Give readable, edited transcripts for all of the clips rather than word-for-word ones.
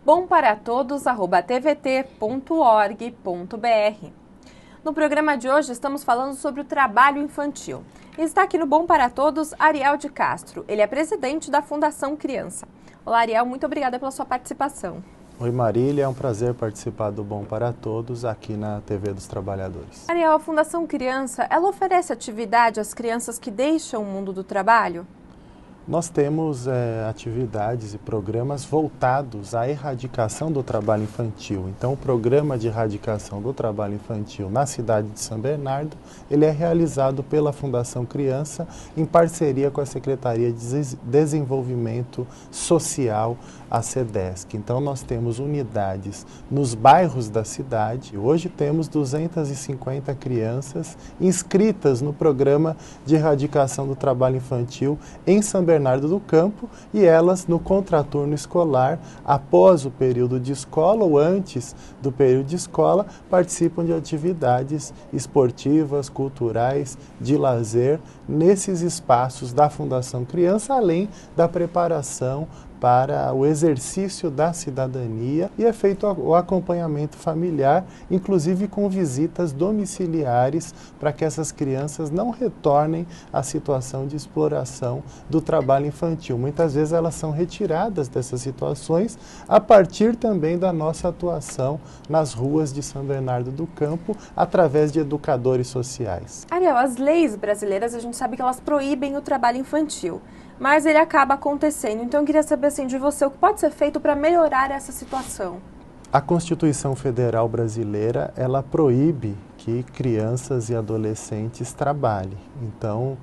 bomparatodos@tvt.org.br. No programa de hoje estamos falando sobre o trabalho infantil. E está aqui no Bom para Todos Ariel de Castro. Ele é presidente da Fundação Criança. Olá, Ariel, muito obrigada pela sua participação. Oi, Marília, é um prazer participar do Bom para Todos aqui na TV dos Trabalhadores. Ariel, a Fundação Criança, ela oferece atividade às crianças que deixam o mundo do trabalho? Nós temos atividades e programas voltados à erradicação do trabalho infantil. Então, o programa de erradicação do trabalho infantil na cidade de São Bernardo, ele é realizado pela Fundação Criança em parceria com a Secretaria de Desenvolvimento Social, a SEDESC. Então, nós temos unidades nos bairros da cidade. Hoje temos 250 crianças inscritas no programa de erradicação do trabalho infantil em São Bernardo do Campo, e elas no contraturno escolar, após o período de escola ou antes do período de escola, participam de atividades esportivas, culturais, de lazer, nesses espaços da Fundação Criança, além da preparação para o exercício da cidadania, e é feito o acompanhamento familiar, inclusive com visitas domiciliares, para que essas crianças não retornem à situação de exploração do trabalho infantil. Muitas vezes elas são retiradas dessas situações a partir também da nossa atuação nas ruas de São Bernardo do Campo, através de educadores sociais. Ariel, as leis brasileiras, a gente sabe que elas proíbem o trabalho infantil, mas ele acaba acontecendo. Então eu queria saber assim, de você, o que pode ser feito para melhorar essa situação? A Constituição Federal Brasileira, ela proíbe que crianças e adolescentes trabalhem. Então,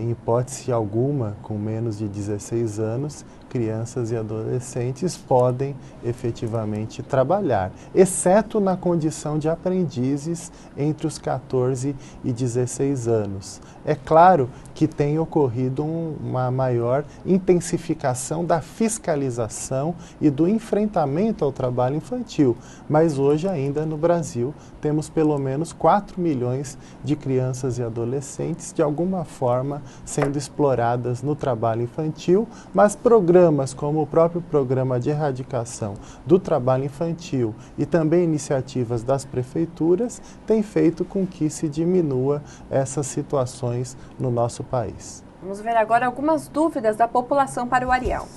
em hipótese alguma, com menos de 16 anos, crianças e adolescentes podem efetivamente trabalhar, exceto na condição de aprendizes entre os 14 e 16 anos. É claro que tem ocorrido uma maior intensificação da fiscalização e do enfrentamento ao trabalho infantil, mas hoje ainda no Brasil temos pelo menos 4 milhões de crianças e adolescentes de alguma forma sendo exploradas no trabalho infantil, mas programas como o próprio programa de erradicação do trabalho infantil e também iniciativas das prefeituras têm feito com que se diminua essas situações no nosso país. Vamos ver agora algumas dúvidas da população para o Ariel.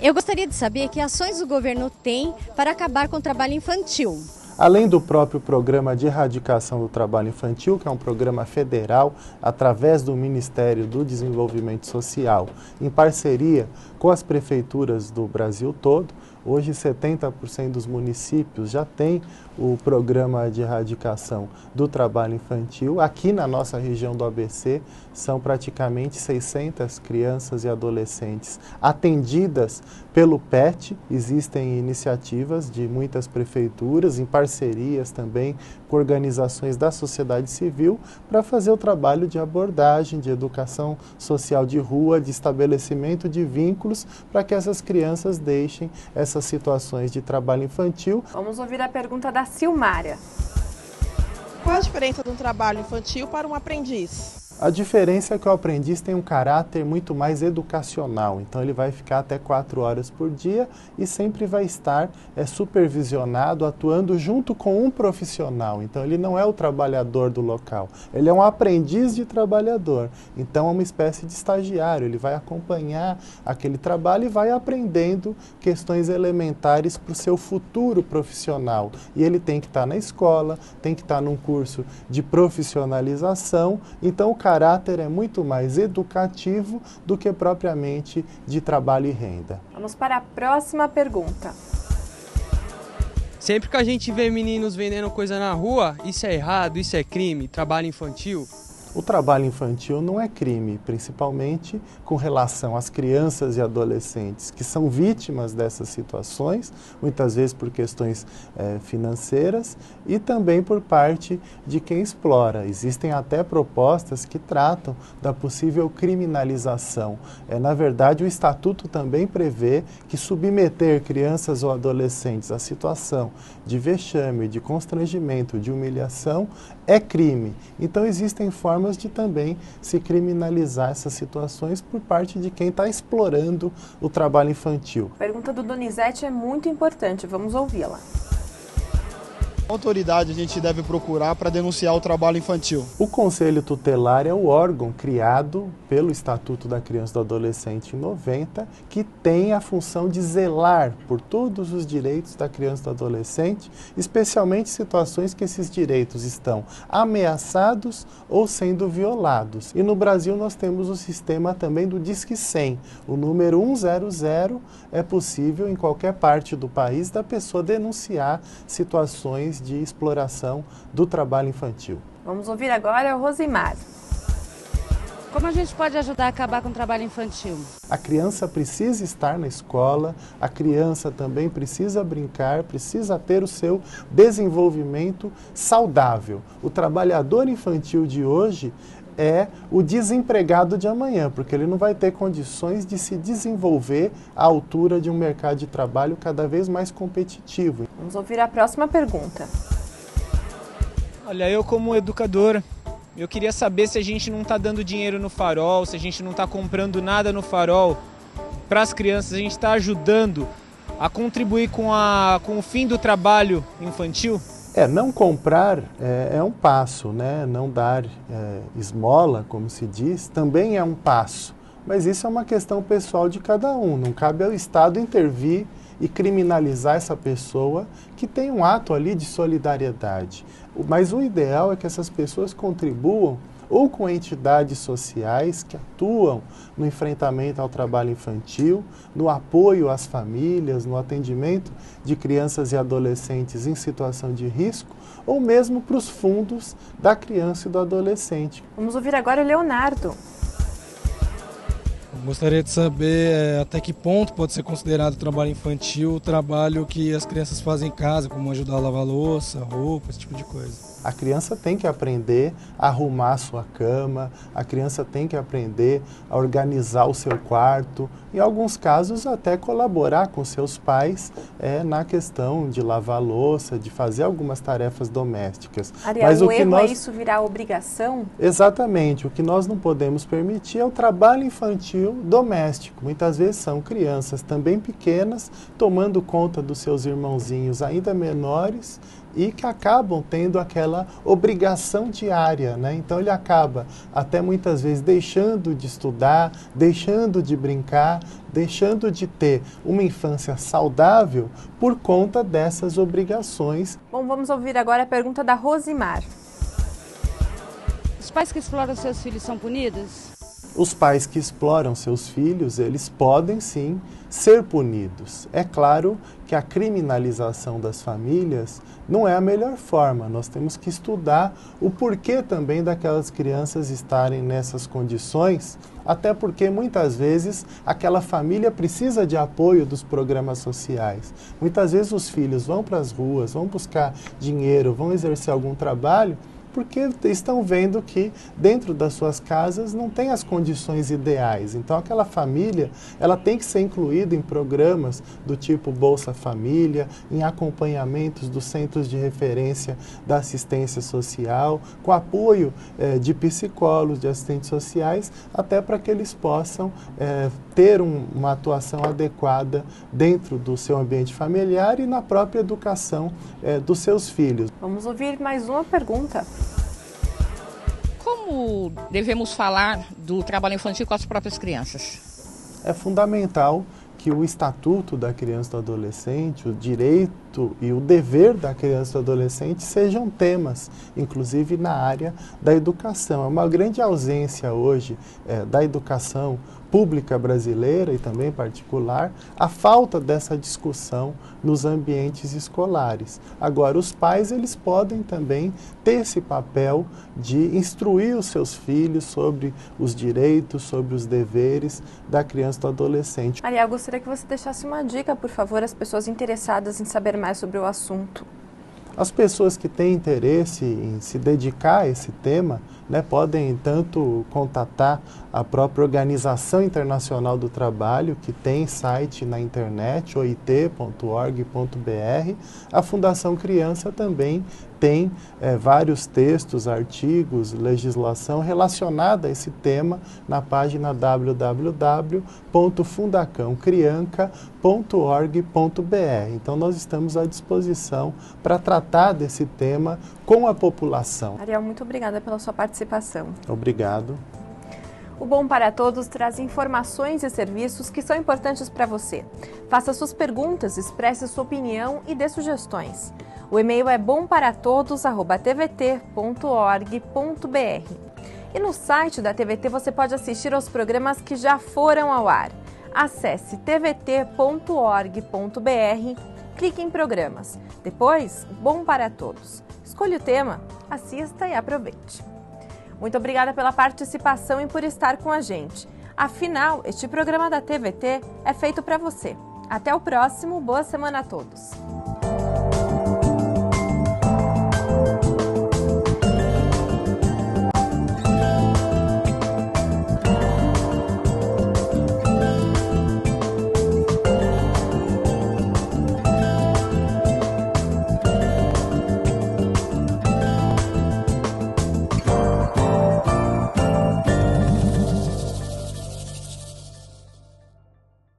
Eu gostaria de saber que ações o governo tem para acabar com o trabalho infantil. Além do próprio programa de erradicação do trabalho infantil, que é um programa federal através do Ministério do Desenvolvimento Social, em parceria com as prefeituras do Brasil todo, hoje 70% dos municípios já têm o programa de erradicação do trabalho infantil. Aqui na nossa região do ABC, são praticamente 600 crianças e adolescentes atendidas pelo PET. Existem iniciativas de muitas prefeituras, em parcerias também com organizações da sociedade civil, para fazer o trabalho de abordagem, de educação social de rua, de estabelecimento de vínculos, para que essas crianças deixem essas situações de trabalho infantil. Vamos ouvir a pergunta da Silmária. Qual a diferença de um trabalho infantil para um aprendiz? A diferença é que o aprendiz tem um caráter muito mais educacional, então ele vai ficar até 4 horas por dia e sempre vai estar supervisionado, atuando junto com um profissional. Então ele não é o trabalhador do local, ele é um aprendiz de trabalhador, então é uma espécie de estagiário, ele vai acompanhar aquele trabalho e vai aprendendo questões elementares para o seu futuro profissional. E ele tem que estar na escola, tem que estar num curso de profissionalização, então o caráter é muito mais educativo do que propriamente de trabalho e renda. Vamos para a próxima pergunta. Sempre que a gente vê meninos vendendo coisa na rua, isso é errado, isso é crime, trabalho infantil? O trabalho infantil não é crime, principalmente com relação às crianças e adolescentes que são vítimas dessas situações, muitas vezes por questões financeiras e também por parte de quem explora. Existem até propostas que tratam da possível criminalização. Na verdade, o Estatuto também prevê que submeter crianças ou adolescentes à situação de vexame, de constrangimento, de humilhação é crime. Então existem formas formas de também se criminalizar essas situações por parte de quem está explorando o trabalho infantil. A pergunta do Donizete é muito importante, vamos ouvi-la. Qual autoridade a gente deve procurar para denunciar o trabalho infantil? O Conselho Tutelar é o órgão criado pelo Estatuto da Criança e do Adolescente em 90, que tem a função de zelar por todos os direitos da criança e do adolescente, especialmente situações que esses direitos estão ameaçados ou sendo violados. E no Brasil nós temos o sistema também do Disque 100. O número 100 é possível em qualquer parte do país da pessoa denunciar situações de exploração do trabalho infantil. Vamos ouvir agora o Rosimar. Como a gente pode ajudar a acabar com o trabalho infantil? A criança precisa estar na escola, a criança também precisa brincar, precisa ter o seu desenvolvimento saudável. O trabalhador infantil de hoje é o desempregado de amanhã, porque ele não vai ter condições de se desenvolver à altura de um mercado de trabalho cada vez mais competitivo. Vamos ouvir a próxima pergunta. Olha, eu como educador, eu queria saber se a gente não está dando dinheiro no farol, se a gente não está comprando nada no farol para as crianças, a gente está ajudando a contribuir com o fim do trabalho infantil? Não comprar é um passo, né? Não dar esmola, como se diz, também é um passo. Mas isso é uma questão pessoal de cada um. Não cabe ao Estado intervir e criminalizar essa pessoa que tem um ato ali de solidariedade. Mas o ideal é que essas pessoas contribuam ou com entidades sociais que atuam no enfrentamento ao trabalho infantil, no apoio às famílias, no atendimento de crianças e adolescentes em situação de risco, ou mesmo para os fundos da criança e do adolescente. Vamos ouvir agora o Leonardo. Gostaria de saber até que ponto pode ser considerado trabalho infantil o trabalho que as crianças fazem em casa, como ajudar a lavar louça, roupa, esse tipo de coisa. A criança tem que aprender a arrumar a sua cama, a criança tem que aprender a organizar o seu quarto, em alguns casos até colaborar com seus pais na questão de lavar louça, de fazer algumas tarefas domésticas. Ariel, mas o erro é isso virar obrigação? Exatamente. O que nós não podemos permitir é o trabalho infantil doméstico. Muitas vezes são crianças também pequenas, tomando conta dos seus irmãozinhos ainda menores, e que acabam tendo aquela obrigação diária, né? Então ele acaba até muitas vezes deixando de estudar, deixando de brincar, deixando de ter uma infância saudável por conta dessas obrigações. Bom, vamos ouvir agora a pergunta da Rosimar. Os pais que exploram seus filhos são punidos? Os pais que exploram seus filhos, eles podem sim ser punidos. É claro que a criminalização das famílias não é a melhor forma. Nós temos que estudar o porquê também daquelas crianças estarem nessas condições, até porque muitas vezes aquela família precisa de apoio dos programas sociais. Muitas vezes os filhos vão para as ruas, vão buscar dinheiro, vão exercer algum trabalho, porque estão vendo que dentro das suas casas não tem as condições ideais. Então aquela família, ela tem que ser incluída em programas do tipo Bolsa Família, em acompanhamentos dos centros de referência da assistência social, com apoio de psicólogos, de assistentes sociais, até para que eles possam ter uma atuação adequada dentro do seu ambiente familiar e na própria educação dos seus filhos. Vamos ouvir mais uma pergunta. Como devemos falar do trabalho infantil com as próprias crianças? É fundamental que o Estatuto da Criança e do Adolescente, o direito e o dever da criança e do adolescente sejam temas, inclusive na área da educação. É uma grande ausência hoje da educação pública brasileira e também particular, a falta dessa discussão nos ambientes escolares. Agora, os pais, eles podem também ter esse papel de instruir os seus filhos sobre os direitos, sobre os deveres da criança e do adolescente. Ariel, gostaria que você deixasse uma dica, por favor, às pessoas interessadas em saber mais sobre o assunto. As pessoas que têm interesse em se dedicar a esse tema, podem tanto contatar a própria Organização Internacional do Trabalho, que tem site na internet, oit.org.br. A Fundação Criança também tem vários textos, artigos, legislação relacionada a esse tema na página www.fundacãocrianca.org.br. Então, nós estamos à disposição para tratar desse tema com a população. Ariel, muito obrigada pela sua participação. Obrigado. O Bom para Todos traz informações e serviços que são importantes para você. Faça suas perguntas, expresse sua opinião e dê sugestões. O e-mail é bomparatodos@tvt.org.br. E no site da TVT você pode assistir aos programas que já foram ao ar. Acesse tvt.org.br, clique em programas. Depois, Bom para Todos. Escolha o tema, assista e aproveite. Muito obrigada pela participação e por estar com a gente. Afinal, este programa da TVT é feito para você. Até o próximo, boa semana a todos.